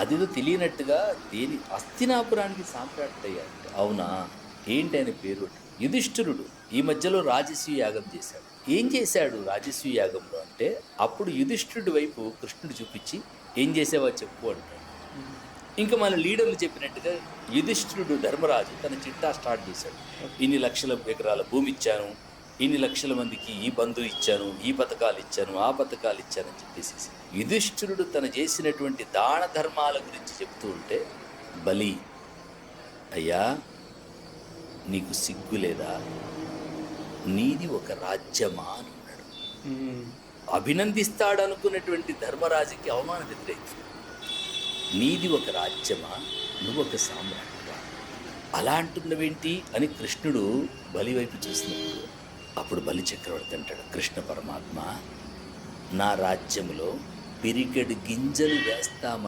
అదేదో తెలియనట్టుగా హస్తినాపురానికి సామ్రాట్ అయ్యాడు. అవునా? ఏంటి ఆయన పేరు? యుధిష్ఠిరుడు ఈ మధ్యలో రాజసూయ యాగం చేశాడు. ఏం చేశాడు రాజసూయ యాగంలో అంటే, అప్పుడు యుధిష్ఠిరుడి వైపు కృష్ణుడు చూపించి ఏం చేసావో చెప్పు అంటాడు. ఇంకా మన లీడర్లు చెప్పినట్టుగా యుధిష్ఠిరుడు ధర్మరాజు తన చిట్టా స్టార్ట్ చేశాడు. ఇన్ని లక్షల ఎకరాల భూమి ఇచ్చాను, ఇన్ని లక్షల మందికి ఈ బంధు ఇచ్చాను, ఈ పథకాలు ఇచ్చాను, ఆ పథకాలు ఇచ్చానని చెప్పేసి యుధిష్ఠిరుడు తను చేసినటువంటి దాన ధర్మాల గురించి చెప్తూ ఉంటే, బలి అయ్యా నీకు సిగ్గు లేదా? నీది ఒక రాజ్యమా అని అన్నాడు. అభినందిస్తాడనుకున్నటువంటి ధర్మరాజుకి అవమానం ఎదురైంది. నీది ఒక రాజ్యమా, నువ్వు ఒక సామ్రాట్టువా, అలా అంటున్నవేంటి అని కృష్ణుడు బలి వైపు చూసినప్పుడు, అప్పుడు బలి చక్రవర్తి అంటాడు, కృష్ణ పరమాత్మ, నా రాజ్యములో పిరికెడు గింజలు వేస్తామని